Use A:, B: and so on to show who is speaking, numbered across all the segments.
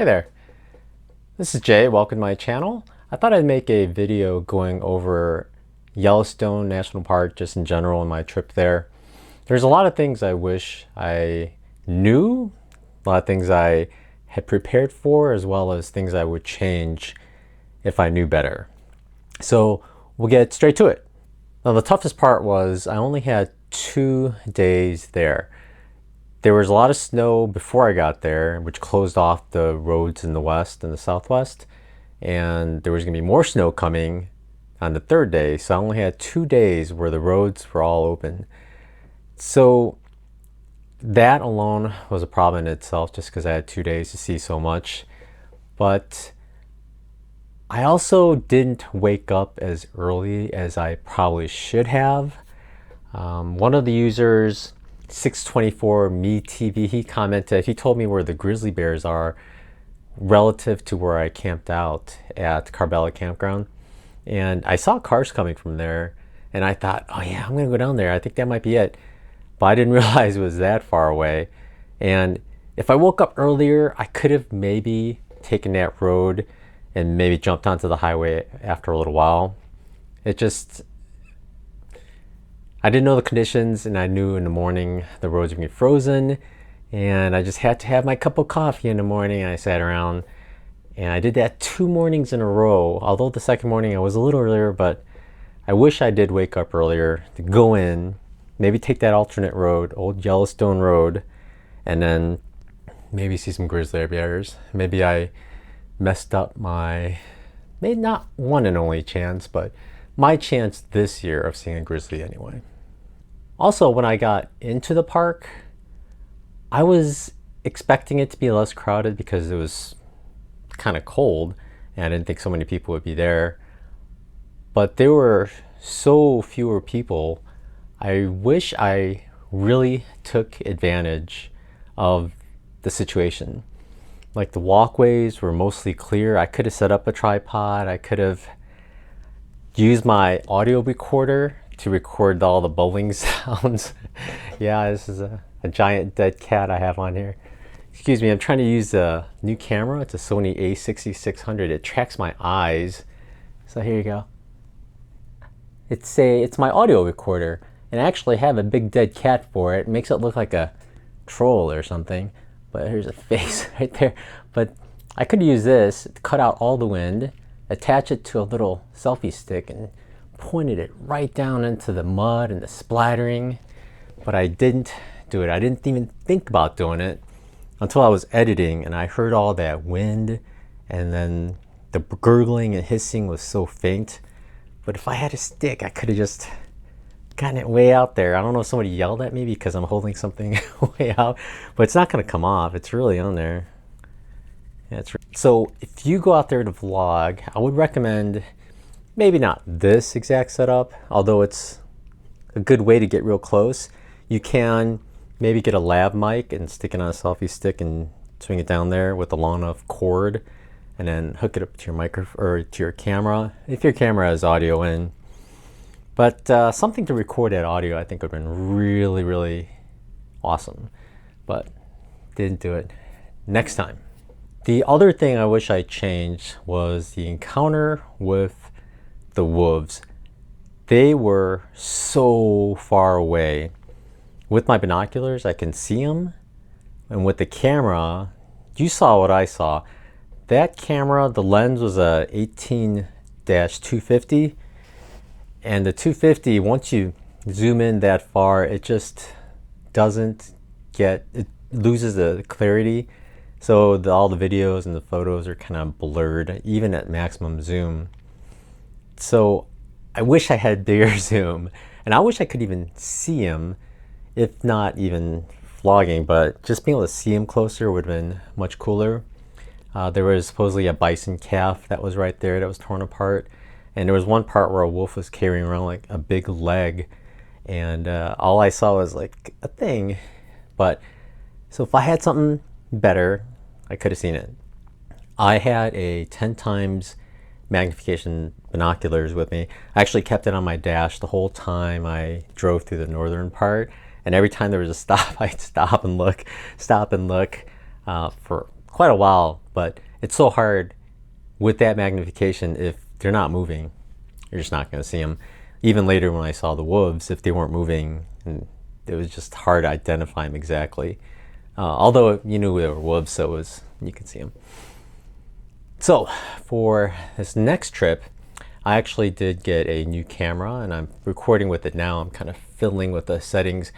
A: Hey there, this is Jay. Welcome to my channel. I thought I'd make a video going over Yellowstone National Park just in general and my trip there. There's a lot of things I wish I knew, a lot of things I had prepared for, as well as things I would change if I knew better. So we'll get straight to it. Now the toughest part was I only had 2 days there. There was a lot of snow before I got there, which closed off the roads in the west and the southwest. And there was going to be more snow coming on the 3rd day. So I only had 2 days where the roads were all open. So that alone was a problem in itself, just because I had 2 days to see so much. But I also didn't wake up as early as I probably should have. One of the users, 624 Me TV, he commented, he told me where the grizzly bears are relative to where I camped out at Carbella Campground. And I saw cars coming from there, and I thought, oh yeah, I'm gonna go down there. I think that might be it. But I didn't realize it was that far away. And if I woke up earlier, I could have maybe taken that road and maybe jumped onto the highway after a little while. I didn't know the conditions, and I knew in the morning the roads were gonna be frozen, and I just had to have my cup of coffee in the morning. And I sat around, and I did that 2 mornings in a row. Although the second morning I was a little earlier, but I wish I did wake up earlier to go in, maybe take that alternate road, old Yellowstone road, and then maybe see some grizzly bears. Maybe I messed up my, maybe not one and only chance, but my chance this year of seeing a grizzly anyway. Also, when I got into the park, I was expecting it to be less crowded because it was kind of cold and I didn't think so many people would be there. But there were so fewer people. I wish I really took advantage of the situation. Like, the walkways were mostly clear. I could have set up a tripod. I could have used my audio recorder to record all the bowling sounds. Yeah, this is a giant dead cat I have on here. Excuse me, I'm trying to use a new camera. It's a Sony a6600. It tracks my eyes. So here you go. It's my audio recorder, and I actually have a big dead cat for it. It makes it look like a troll or something. But here's a face right there. But I could use this to cut out all the wind, attach it to a little selfie stick, and pointed it right down into the mud and the splattering. But I didn't do it. I didn't even think about doing it until I was editing, and I heard all that wind, and then the gurgling and hissing was so faint. But if I had a stick, I could have just gotten it way out there. I don't know if somebody yelled at me because I'm holding something way out, but it's not going to come off. It's really on there. Yeah, so if you go out there to vlog, I would recommend maybe not this exact setup, although it's a good way to get real close. You can maybe get a lav mic and stick it on a selfie stick and swing it down there with a long enough cord, and then hook it up to your microphone or to your camera if your camera has audio in. But something to record that audio, I think, would have been really, really awesome. But didn't do it. Next time. The other thing I wish I changed was the encounter with the wolves. They were so far away. With my binoculars, I can see them. And with the camera, you saw what I saw. That camera, the lens was a 18-250. And the 250, once you zoom in that far, it just doesn't get, it loses the clarity. So all the videos and the photos are kind of blurred, even at maximum zoom. So I wish I had bigger zoom, and I wish I could even see him, if not even vlogging, but just being able to see him closer would have been much cooler. There was supposedly a bison calf that was right there that was torn apart. And there was one part where a wolf was carrying around like a big leg, and all I saw was like a thing. But so if I had something better, I could have seen it. I had a 10 times magnification binoculars with me. I actually kept it on my dash the whole time I drove through the northern part, and every time there was a stop, I'd stop and look for quite a while, but it's so hard with that magnification. If they're not moving, you're just not going to see them. Even later when I saw the wolves, if they weren't moving, and it was just hard to identify them exactly. Although you knew they were wolves, so you could see them. So for this next trip, I actually did get a new camera, and I'm recording with it now. I'm kind of fiddling with the settings,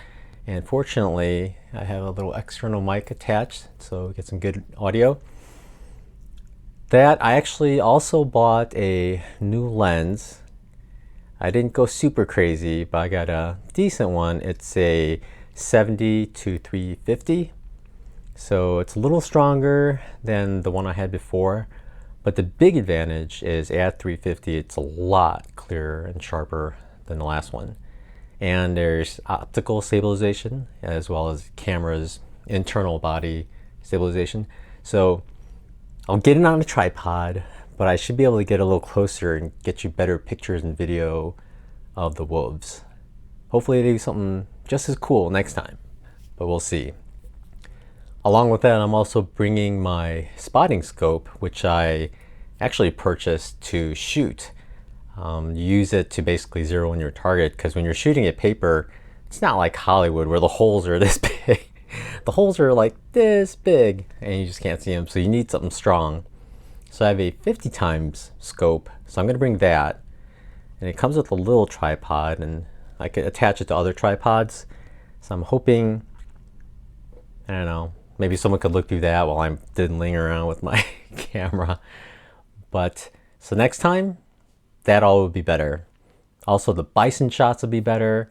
A: and fortunately I have a little external mic attached, so we get some good audio. That I actually also bought a new lens. I didn't go super crazy, but I got a decent one. It's a 70-350, so it's a little stronger than the one I had before. But the big advantage is at 350, it's a lot clearer and sharper than the last one. And there's optical stabilization as well as camera's internal body stabilization. So I'll get it on a tripod, but I should be able to get a little closer and get you better pictures and video of the wolves. Hopefully they do something just as cool next time, but we'll see. Along with that, I'm also bringing my spotting scope, which I actually purchased to shoot. You use it to basically zero in your target, because when you're shooting at paper, it's not like Hollywood where the holes are this big. The holes are like this big and you just can't see them, so you need something strong. So I have a 50 times scope, so I'm going to bring that. And it comes with a little tripod, and I could attach it to other tripods. So I'm hoping, I don't know, maybe someone could look through that while I'm diddling around with my camera. But so next time, that all would be better. Also, the bison shots will be better.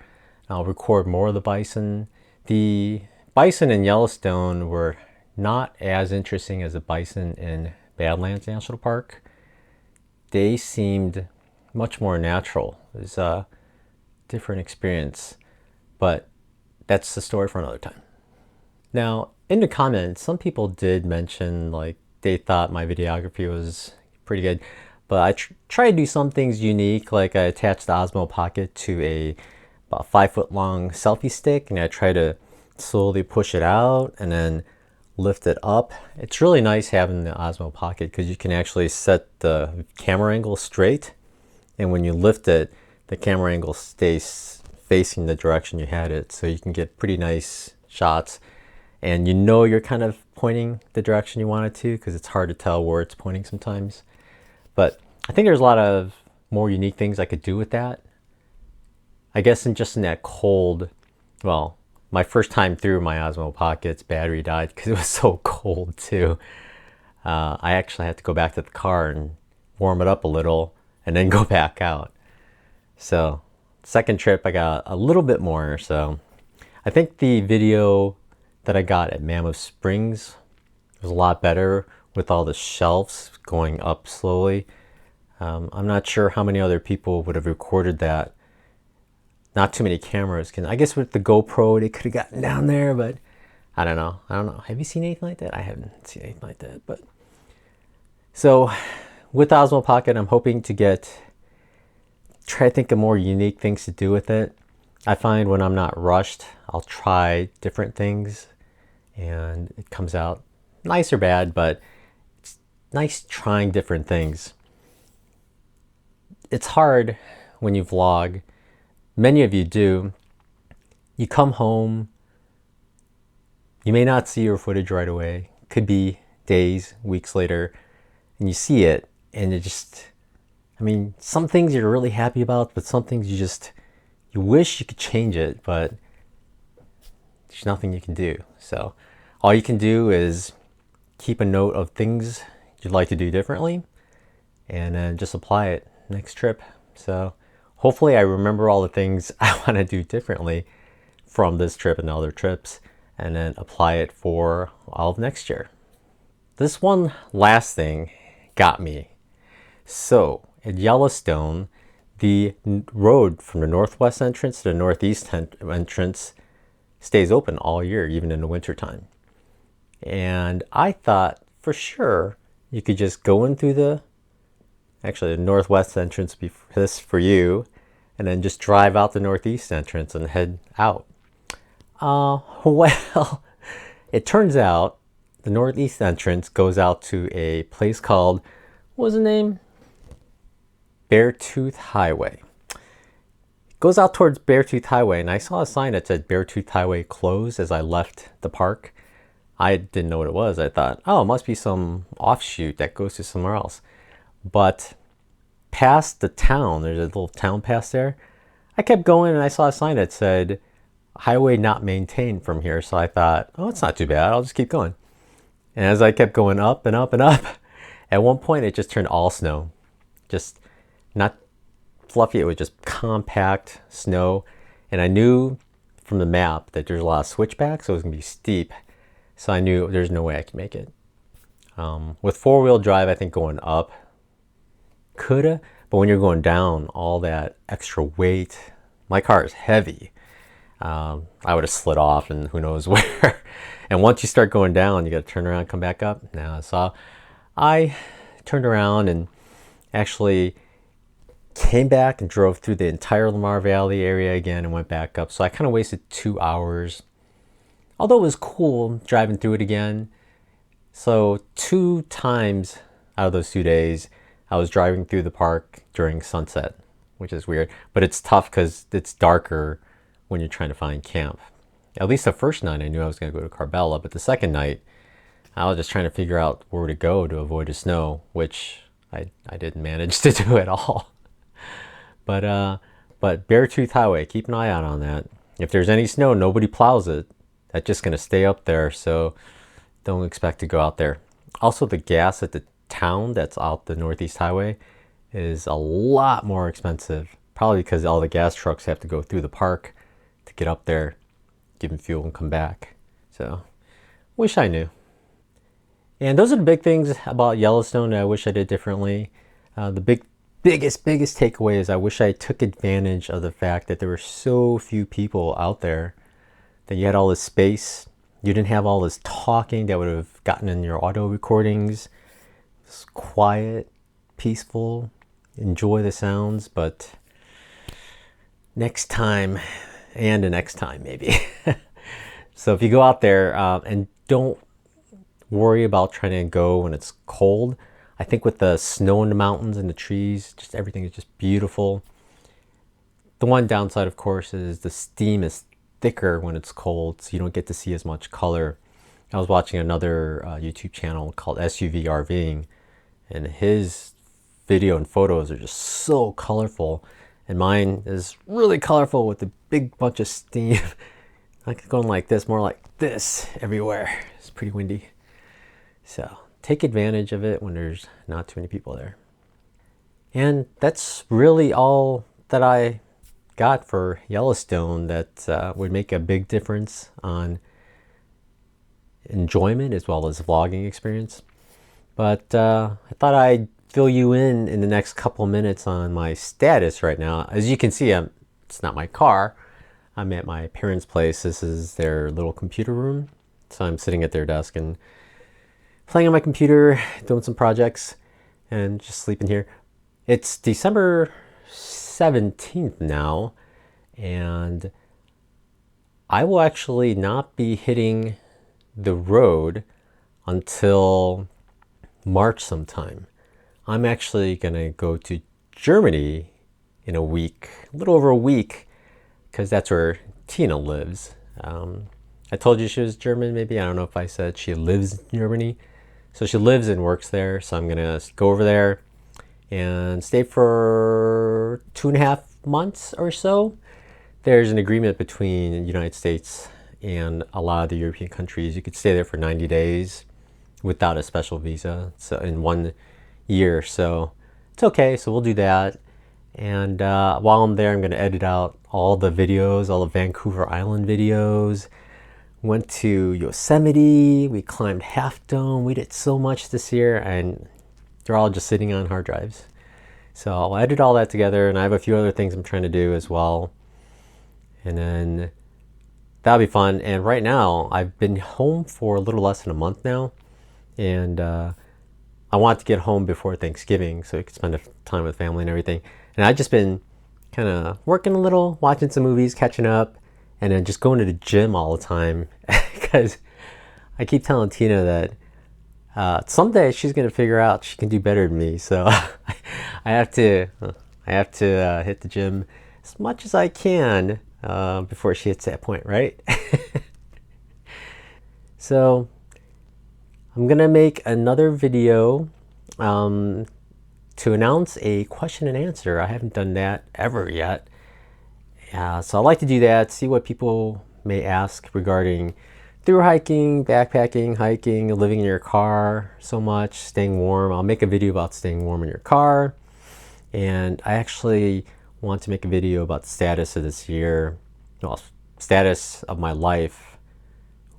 A: I'll record more of the bison. The bison in Yellowstone were not as interesting as the bison in Badlands National Park. They seemed much more natural. It was a different experience, but that's the story for another time. Now, in the comments, some people did mention like they thought my videography was pretty good, but I try to do some things unique. Like I attached the Osmo Pocket to a about 5-foot long selfie stick, and I try to slowly push it out and then lift it up. It's really nice having the Osmo Pocket because you can actually set the camera angle straight, and when you lift it, the camera angle stays facing the direction you had it, so you can get pretty nice shots. And you know you're kind of pointing the direction you want it to, because it's hard to tell where it's pointing sometimes. But I think there's a lot of more unique things I could do with that. I guess in that cold, well, my first time through my Osmo Pocket's battery died because it was so cold too. I actually had to go back to the car and warm it up a little and then go back out. So second trip I got a little bit more. So I think the video that I got at Mammoth Springs was a lot better with all the shelves going up slowly. I'm not sure how many other people would have recorded that. Not too many cameras can. I guess with the GoPro they could have gotten down there, but I don't know. Have you seen anything like that? I haven't seen anything like that. But so with the Osmo Pocket, I'm hoping to try to think of more unique things to do with it. I find when I'm not rushed, I'll try different things and it comes out nice or bad, but it's nice trying different things. It's hard when you vlog. Many of you do. You come home, you may not see your footage right away. Could be days, weeks later, and you see it, and it just, some things you're really happy about, but some things you wish you could change it, but there's nothing you can do. So all you can do is keep a note of things you'd like to do differently, and then just apply it next trip. So hopefully I remember all the things I want to do differently from this trip and other trips, and then apply it for all of next year. This one last thing got me. So at Yellowstone, the road from the northwest entrance to the northeast entrance stays open all year, even in the wintertime. And I thought for sure you could just go in through the northwest entrance, this for you, and then just drive out the northeast entrance and head out. Well, it turns out the northeast entrance goes out to a place called, what was the name? Beartooth Highway. It goes out towards Beartooth Highway, and I saw a sign that said Beartooth Highway closed as I left the park. I didn't know what it was. I thought, oh, it must be some offshoot that goes to somewhere else. But past the town, there's a little town pass there. I kept going and I saw a sign that said highway not maintained from here. So I thought, oh, it's not too bad. I'll just keep going. And as I kept going up and up and up, at one point it just turned all snow. Just not fluffy, it was just compact snow. And I knew from the map that there's a lot of switchbacks, so it was gonna be steep. So I knew there's no way I could make it. With four-wheel drive, I think going up coulda, but when you're going down, all that extra weight, my car is heavy. I would have slid off and who knows where. And once you start going down, you got to turn around and come back up. Now, so I turned around and actually came back and drove through the entire Lamar Valley area again and went back up. So I kind of wasted 2 hours. Although it was cool driving through it again. So 2 times out of those 2 days, I was driving through the park during sunset, which is weird. But it's tough because it's darker when you're trying to find camp. At least the first night I knew I was going to go to Carbella, but the second night I was just trying to figure out where to go to avoid the snow, which I didn't manage to do at all. But Beartooth Highway, keep an eye out on that. If there's any snow, nobody plows it. That's just going to stay up there, so don't expect to go out there. Also, the gas at the town that's out the Northeast Highway is a lot more expensive, probably because all the gas trucks have to go through the park to get up there, give them fuel and come back. So wish I knew. And those are the big things about Yellowstone that I wish I did differently. The biggest takeaway is I wish I took advantage of the fact that there were so few people out there, that you had all this space. You didn't have all this talking that would have gotten in your audio recordings. It's quiet, peaceful, enjoy the sounds, but next time, and the next time maybe. So if you go out there and don't worry about trying to go when it's cold. I think with the snow in the mountains and the trees, just everything is just beautiful. The one downside, of course, is the steam is thicker when it's cold, so you don't get to see as much color. I was watching another YouTube channel called SUV RVing, and his video and photos are just so colorful, and mine is really colorful with a big bunch of steam. Not going like this, more like this everywhere. It's pretty windy. So take advantage of it when there's not too many people there. And that's really all that I got for Yellowstone that would make a big difference on enjoyment as well as vlogging experience. But I thought I'd fill you in the next couple minutes on my status right now. As you can see, it's not my car. I'm at my parents' place. This is their little computer room. So I'm sitting at their desk and playing on my computer, doing some projects, and just sleeping here. It's December 17th now, and I will actually not be hitting the road until March sometime. I'm actually gonna go to Germany in a week, a little over a week, because that's where Tina lives. I told you she was German, maybe. I don't know if I said she lives in Germany. So she lives and works there. So I'm gonna go over there and stay for 2.5 months or so. There's an agreement between the United States and a lot of the European countries. You could stay there for 90 days without a special visa. So in 1 year, so it's okay. So we'll do that. And while I'm there, I'm going to edit out all the videos, all the Vancouver Island videos. Went to Yosemite, we climbed Half Dome, we did so much this year, and they're all just sitting on hard drives. So I'll edit all that together, and I have a few other things I'm trying to do as well. And then that'll be fun. And right now, I've been home for a little less than a month now, and I want to get home before Thanksgiving so I can spend time with family and everything. And I've just been kind of working a little, watching some movies, catching up, and then just going to the gym all the time because I keep telling Tina that someday she's gonna figure out she can do better than me. So I have to, hit the gym as much as I can before she hits that point, right? So I'm gonna make another video to announce a question and answer. I haven't done that ever yet. So I like to do that, see what people may ask regarding through hiking, backpacking, hiking, living in your car so much, staying warm. I'll make a video about staying warm in your car. And I actually want to make a video about the status of this year, well, status of my life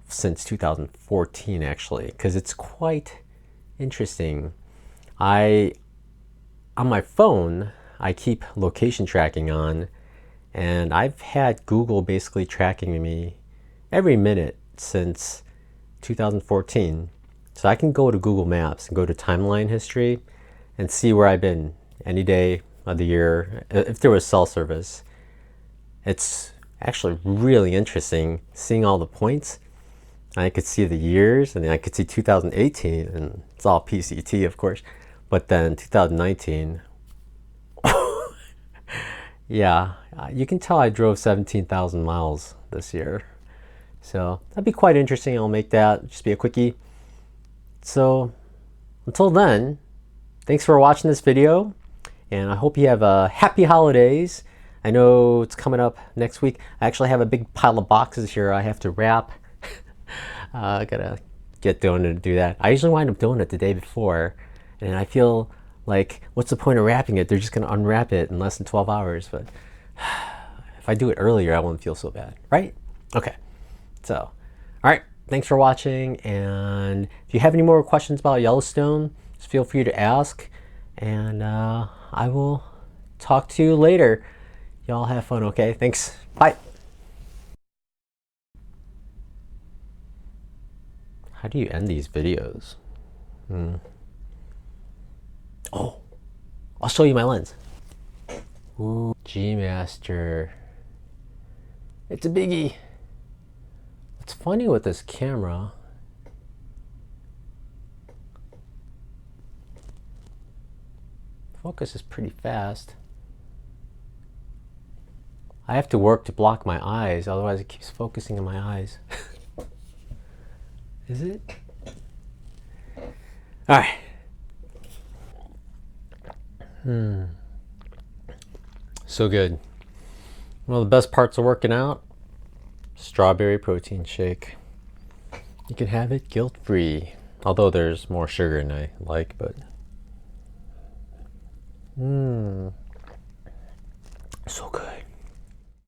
A: since 2014 actually, because it's quite interesting. On my phone, I keep location tracking on, and I've had Google basically tracking me every minute since 2014. So I can go to Google Maps and go to timeline history and see where I've been any day of the year if there was cell service. It's actually really interesting seeing all the points. I could see the years, and then I could see 2018, and it's all PCT, of course. But then 2019, yeah, you can tell I drove 17,000 miles this year. So that'd be quite interesting. I'll make that just be a quickie. So until then, thanks for watching this video, and I hope you have happy holidays. I know it's coming up next week. I actually have a big pile of boxes here I have to wrap. I gotta get Donut to do that. I usually wind up doing it the day before, and I feel like, what's the point of wrapping it? They're just gonna unwrap it in less than 12 hours. But if I do it earlier, I won't feel so bad, right? Okay. So, all right. Thanks for watching. And if you have any more questions about Yellowstone, just feel free to ask. And I will talk to you later. Y'all have fun, okay? Thanks. Bye. How do you end these videos? Oh, I'll show you my lens. Ooh, G Master. It's a biggie. It's funny with this camera. Focus is pretty fast. I have to work to block my eyes, otherwise it keeps focusing on my eyes. Is it? All right. So good. One of the best parts of working out, strawberry protein shake. You can have it guilt-free, although there's more sugar than I like, but so good.